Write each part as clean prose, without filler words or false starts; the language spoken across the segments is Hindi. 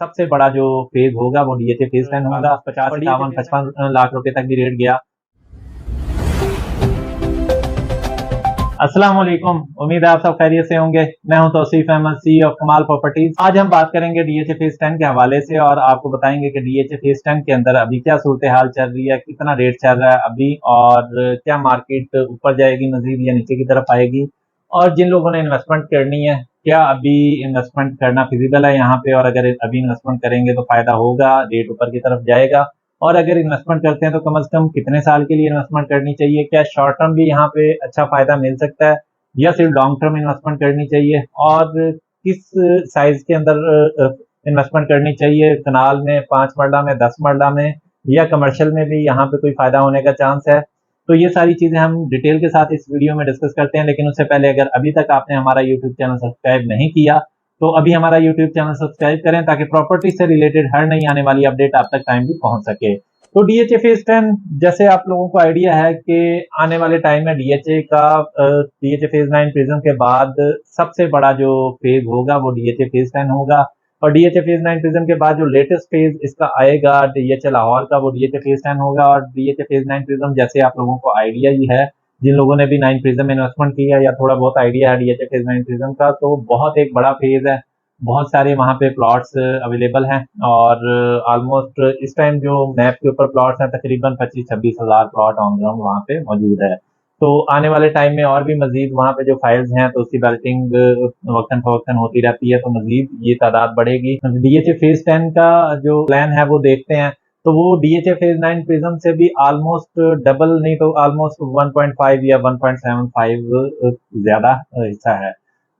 सबसे बड़ा जो फेज होगा वो डीएचए फेज 10 होगा। 50, और 51, 55 लाख रुपए तक भी रेट गया। अस्सलाम वालेकुम, उम्मीद है आप सब खैरियत से होंगे। मैं हूं तौसीफ अहमद, CEO ऑफ कमाल प्रॉपर्टीज। आज हम बात करेंगे डीएचए फेज 10 के हवाले से और आपको बताएंगे कि डीएचए फेज 10 के अंदर अभी क्या सूरत हाल चल रही है, कितना रेट चल रहा है अभी और क्या मार्केट ऊपर जाएगी मजीद या नीचे की तरफ आएगी। और जिन लोगों ने इन्वेस्टमेंट करनी है, क्या अभी इन्वेस्टमेंट करना फिजिबल है यहाँ पे, और अगर अभी इन्वेस्टमेंट करेंगे तो फायदा होगा, रेट ऊपर की तरफ जाएगा। और अगर इन्वेस्टमेंट करते हैं तो कम से कम कितने साल के लिए इन्वेस्टमेंट करनी चाहिए, क्या शॉर्ट टर्म भी यहाँ पे अच्छा फायदा मिल सकता है या सिर्फ लॉन्ग टर्म इन्वेस्टमेंट करनी चाहिए, और किस साइज के अंदर इन्वेस्टमेंट करनी चाहिए, कनाल में, 5 मरला में, 10 मरला में, या कमर्शियल में भी यहाँ पे कोई फायदा होने का चांस है। तो ये सारी चीजें हम डिटेल के साथ इस वीडियो में डिस्कस करते हैं। लेकिन उससे पहले अगर अभी तक आपने हमारा यूट्यूब चैनल सब्सक्राइब नहीं किया तो अभी हमारा यूट्यूब चैनल सब्सक्राइब करें ताकि प्रॉपर्टी से रिलेटेड हर नई आने वाली अपडेट आप तक टाइमली पहुंच सके। तो डीएचए फेज 10, जैसे आप लोगों को आइडिया है कि आने वाले टाइम में डीएचए फेज 9 प्रिज्म के बाद सबसे बड़ा जो फेज होगा वो डीएचए फेज 10 होगा। और डीएचए फेज 9 प्रिज्म के बाद जो लेटेस्ट फेज इसका आएगा डीएचए लाहौर का, वो डीएचए फेज 10 होगा। और डीएचए फेज 9 प्रिज्म जैसे आप लोगों को आइडिया ही है, जिन लोगों ने भी 9 प्रिज्म में इन्वेस्टमेंट किया या थोड़ा बहुत आइडिया है डीएचए फेज 9 प्रिज्म का, तो बहुत एक बड़ा फेज है। बहुत सारे वहाँ पे प्लॉट्स अवेलेबल हैं और ऑलमोस्ट इस टाइम जो मैप के ऊपर प्लॉट्स हैं तकरीबन 25-26 हज़ार प्लॉट ऑन ग्राउंड वहाँ पे मौजूद है। तो आने वाले टाइम में और भी मजीद वहाँ पे जो फाइल्स हैं तो उसकी बैल्टिंग वक्तन फवक्तन होती रहती है, तो मजीद ये तादाद बढ़ेगी। डीएचए फेज 10 का जो प्लान है वो देखते हैं। तो वो डीएचए फेज 9 प्रिज्म से भी ऑलमोस्ट डबल नहीं तो ऑलमोस्ट 1.5 या 1.75 ज्यादा हिस्सा है।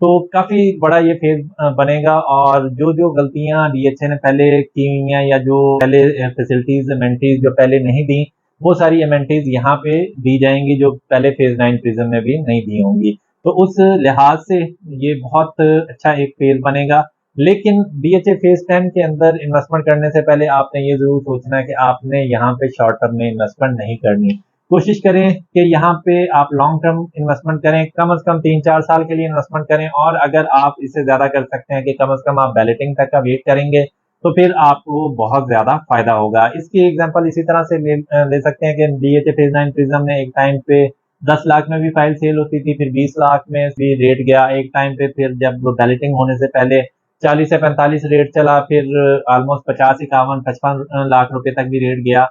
तो काफी बड़ा ये फेज बनेगा। और जो जो गलतियां डीएचए ने पहले की हुई हैं या जो पहले फैसिलिटीज अमेनिटीज जो पहले नहीं दी, वो सारी अमेनिटीज यहाँ पे दी जाएंगी जो पहले फेज 9 प्रिज्म में भी नहीं दी होंगी। तो उस लिहाज से ये बहुत अच्छा एक फेज बनेगा। लेकिन डीएचए फेज 10 के अंदर इन्वेस्टमेंट करने से पहले आपने ये जरूर सोचना है कि आपने यहाँ पे शॉर्ट टर्म में इन्वेस्टमेंट नहीं करनी। कोशिश करें कि यहाँ पे आप लॉन्ग टर्म इन्वेस्टमेंट करें, कम से कम 3-4 साल के लिए इन्वेस्टमेंट करें। और अगर आप इससे ज्यादा कर सकते हैं कि कम से कम आप बैलेटिंग तक का वेट करेंगे तो फिर आपको बहुत ज्यादा फायदा होगा। इसकी एग्जांपल इसी तरह से ले सकते हैं कि डीएचए फेज 9 प्रिज्म ने एक टाइम पे 10 लाख में भी फाइल सेल होती थी, फिर 20 लाख में भी रेट गया एक टाइम पे, फिर जब बैलेटिंग होने से पहले 40 से 45 रेट चला, फिर ऑलमोस्ट 50, 51, 55 लाख रुपए तक भी रेट गया।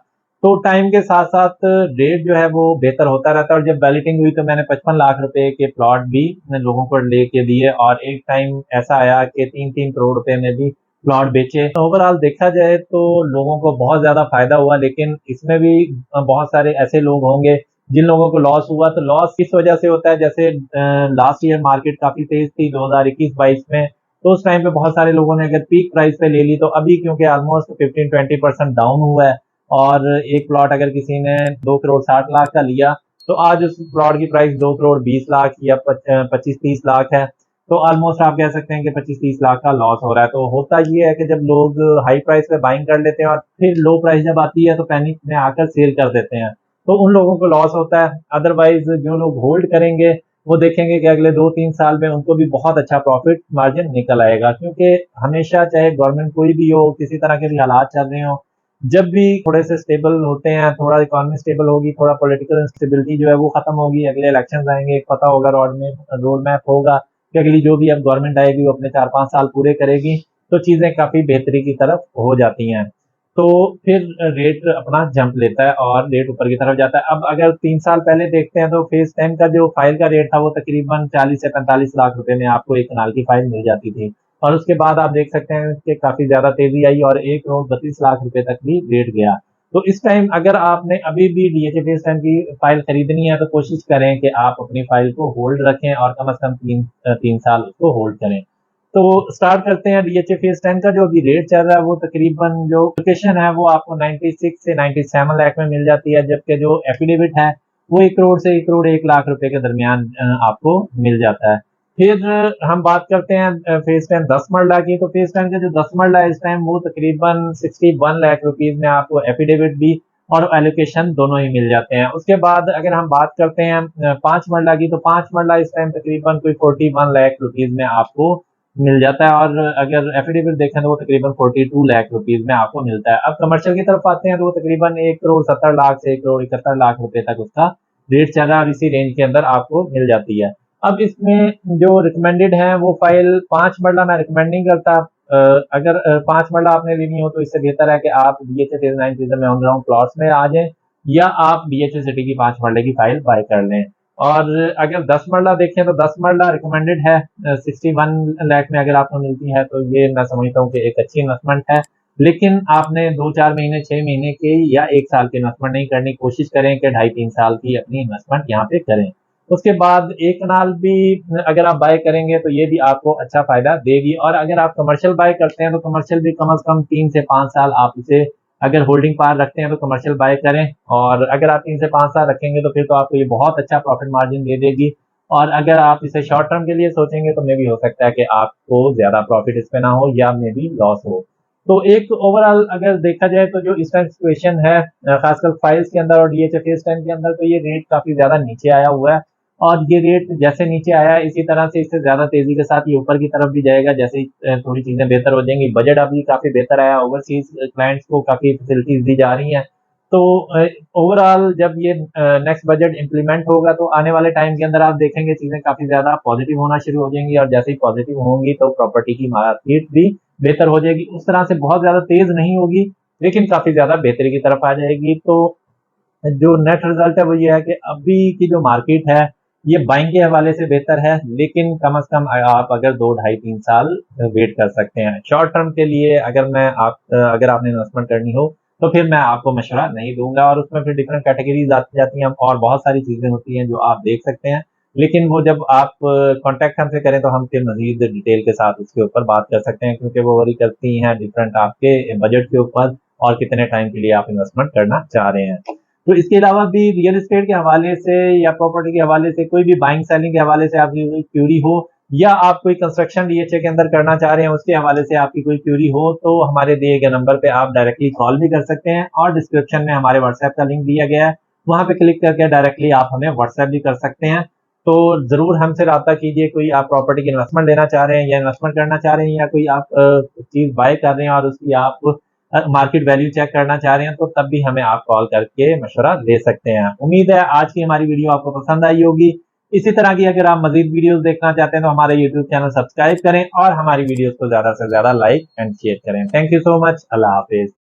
तो टाइम के साथ साथ रेट जो है वो बेहतर होता रहता है। और जब बैलेटिंग हुई तो मैंने 55 लाख रुपए के प्लॉट भी लोगों को लेके दिए और एक टाइम ऐसा आया कि 3-3 करोड़ रुपए में भी प्लॉट बेचे। तो ओवरऑल देखा जाए तो लोगों को बहुत ज्यादा फायदा हुआ। लेकिन इसमें भी बहुत सारे ऐसे लोग होंगे जिन लोगों को लॉस हुआ। तो लॉस किस वजह से होता है, जैसे लास्ट ईयर मार्केट काफी तेज थी 2021-22 में, तो उस टाइम पे बहुत सारे लोगों ने अगर पीक प्राइस पे ले ली, तो अभी क्योंकि ऑलमोस्ट 15-20% डाउन हुआ है और एक प्लॉट अगर किसी ने 2 करोड़ 60 लाख का लिया तो आज उस प्लॉट की प्राइस 2 करोड़ 20 लाख या 25-30 लाख है। तो ऑलमोस्ट आप कह सकते हैं कि 25-30 लाख का लॉस हो रहा है। तो होता ये है कि जब लोग हाई प्राइस पे बाइंग कर लेते हैं और फिर लो प्राइस जब आती है तो पैनिक में आकर सेल कर देते हैं, तो उन लोगों को लॉस होता है। अदरवाइज जो लोग होल्ड करेंगे वो देखेंगे कि अगले 2-3 साल में उनको भी बहुत अच्छा प्रॉफिट मार्जिन निकल आएगा। क्योंकि हमेशा चाहे गवर्नमेंट कोई भी हो, किसी तरह के भी हालात चल रहे हो, जब भी थोड़े से स्टेबल होते हैं, थोड़ा इकोनॉमी स्टेबल होगी, थोड़ा पॉलिटिकल इंस्टेबिलिटी जो है वो खत्म होगी, अगले इलेक्शन आएंगे, पता होगा रोड मैप होगा कि अगली जो भी अब गवर्नमेंट आएगी वो अपने 4-5 साल पूरे करेगी, तो चीजें काफी बेहतरी की तरफ हो जाती हैं। तो फिर रेट अपना जंप लेता है और रेट ऊपर की तरफ जाता है। अब अगर 3 साल पहले देखते हैं तो फेज 10 का जो फाइल का रेट था वो तकरीबन 40 से 45 लाख रुपए में आपको एक कनाल की फाइल मिल जाती थी। और उसके बाद आप देख सकते हैं कि काफी ज्यादा तेजी आई और 1 करोड़ 32 लाख रुपए तक भी रेट गया। तो इस टाइम अगर आपने अभी भी डीएचए फेज 10 की फाइल खरीदनी है तो कोशिश करें कि आप अपनी फाइल को होल्ड रखें और कम से कम 3 साल उसको होल्ड करें। तो स्टार्ट करते हैं डीएचए फेज 10 का। जो अभी रेट चल रहा है वो तकरीबन जो लोकेशन है वो आपको 96 से 97 लाख में मिल जाती है, जबकि जो एफिडेविट है वो 1 करोड़ से 1 करोड़ 1 लाख रुपए के दरमियान आपको मिल जाता है। फिर हम बात करते हैं फेज 10 10 मरला की। तो फेज 10 का जो 10 मरला है इस टाइम वो तकरीबन 61 लाख रुपीज में आपको एफिडेविट भी और एलोकेशन दोनों ही मिल जाते हैं। उसके बाद अगर हम बात करते हैं 5 मरला की, तो 5 मरला इस टाइम तकरीबन कोई 41 लाख रुपीज में आपको मिल जाता है। और अगर एफिडेविट देखें तो वो तकरीबन 42 लाख रुपीज में आपको मिलता है। अब कमर्शियल की तरफ आते हैं तो वो तकरीबन 1 करोड़ 70 लाख से 1 करोड़ 71 लाख रुपए तक उसका रेट चल रहा है और इसी रेंज के अंदर आपको मिल जाती है। अब इसमें जो रिकमेंडेड है वो फाइल 5 मरला मैं रिकमेंड नहीं करता। अगर 5 मरला आपने लेनी हो तो इससे बेहतर है कि आप DHA फेज 9 सीजन में ऑन ग्राउंड प्लॉट्स में आ जाएं या आप DHA सिटी की 5 मरले की फाइल बाय कर लें। और अगर 10 मरला देखें तो 10 मरला रिकमेंडेड है 61 लाख में अगर आपको मिलती है तो ये मैं समझता हूँ कि एक अच्छी इन्वेस्टमेंट है। लेकिन आपने 2-4 महीने 6 महीने की या 1 साल की इन्वेस्टमेंट नहीं करनी, कोशिश करें कि 2.5-3 साल की अपनी इन्वेस्टमेंट यहाँ पे करें। उसके बाद एक कनाल भी अगर आप बाय करेंगे तो ये भी आपको अच्छा फायदा देगी। और अगर आप कमर्शियल बाय करते हैं तो कमर्शियल भी कम से कम 3 से 5 साल आप इसे अगर होल्डिंग पार रखते हैं तो कमर्शियल बाय करें। और अगर आप 3 से 5 साल रखेंगे तो फिर तो आपको ये बहुत अच्छा प्रॉफिट मार्जिन दे देगी। और अगर आप इसे शॉर्ट टर्म के लिए सोचेंगे तो मे भी हो सकता है कि आपको ज्यादा प्रॉफिट इस पे ना हो या मे भी लॉस हो। तो एक ओवरऑल अगर देखा जाए तो जो इस टाइम सिचुएशन है खासकर फाइल्स के अंदर और DHA फेज 10 के अंदर, तो ये रेट काफी ज्यादा नीचे आया हुआ है। और ये रेट जैसे नीचे आया है इसी तरह से इससे ज्यादा तेजी के साथ ये ऊपर की तरफ भी जाएगा जैसे ही थोड़ी चीजें बेहतर हो जाएंगी। बजट अभी काफी बेहतर आया, ओवरसीज क्लाइंट्स को काफी फैसिलिटीज दी जा रही हैं। तो ओवरऑल जब ये नेक्स्ट बजट इंप्लीमेंट होगा तो आने वाले टाइम के अंदर आप देखेंगे चीजें काफी ज्यादा पॉजिटिव होना शुरू हो जाएंगी। और जैसे ही पॉजिटिव होंगी तो प्रॉपर्टी की मार्केट भी बेहतर हो जाएगी। उस तरह से बहुत ज्यादा तेज नहीं होगी लेकिन काफी ज्यादा बेहतरी की तरफ आ जाएगी। तो जो नेट रिजल्ट है वो ये है कि अभी की जो मार्केट है ये बाइंग के हवाले से बेहतर है। लेकिन कम से कम आप अगर 2-2.5-3 साल वेट कर सकते हैं शॉर्ट टर्म के लिए। अगर आपने इन्वेस्टमेंट करनी हो तो फिर मैं आपको मशवरा नहीं दूंगा। और उसमें फिर डिफरेंट कैटेगरीज आती जाती हैं और बहुत सारी चीजें होती हैं जो आप देख सकते हैं। लेकिन वो जब आप कांटेक्ट हमसे करें तो हम फिर मजीद डिटेल के साथ उसके ऊपर बात कर सकते हैं, क्योंकि वो वरी करती हैं डिफरेंट आपके बजट के ऊपर और कितने टाइम के लिए आप इन्वेस्टमेंट करना चाह रहे हैं। तो इसके अलावा भी रियल एस्टेट के हवाले से या प्रॉपर्टी के हवाले से कोई भी बाइंग सेलिंग के हवाले से आपकी कोई क्यूरी हो या आप कोई कंस्ट्रक्शन DHA के अंदर करना चाह रहे हैं उसके हवाले से आपकी कोई क्यूरी हो तो हमारे दिए गए नंबर पे आप डायरेक्टली कॉल भी कर सकते हैं। और डिस्क्रिप्शन में हमारे व्हाट्सएप का लिंक दिया गया है, वहां पे क्लिक करके डायरेक्टली आप हमें व्हाट्सएप भी कर सकते हैं। तो जरूर हमसे रब्ता कीजिए। कोई आप प्रॉपर्टी की इन्वेस्टमेंट लेना चाह रहे हैं या इन्वेस्टमेंट करना चाह रहे हैं या कोई आप चीज बाय कर रहे हैं और उसकी आप मार्केट वैल्यू चेक करना चाह रहे हैं तो तब भी हमें आप कॉल करके मशवरा ले सकते हैं। उम्मीद है आज की हमारी वीडियो आपको पसंद आई होगी। इसी तरह की अगर आप मजीद वीडियोस देखना चाहते हैं तो हमारे यूट्यूब चैनल सब्सक्राइब करें और हमारी वीडियोस को ज्यादा से ज्यादा लाइक एंड शेयर करें। Thank you so much. Allah Hafiz.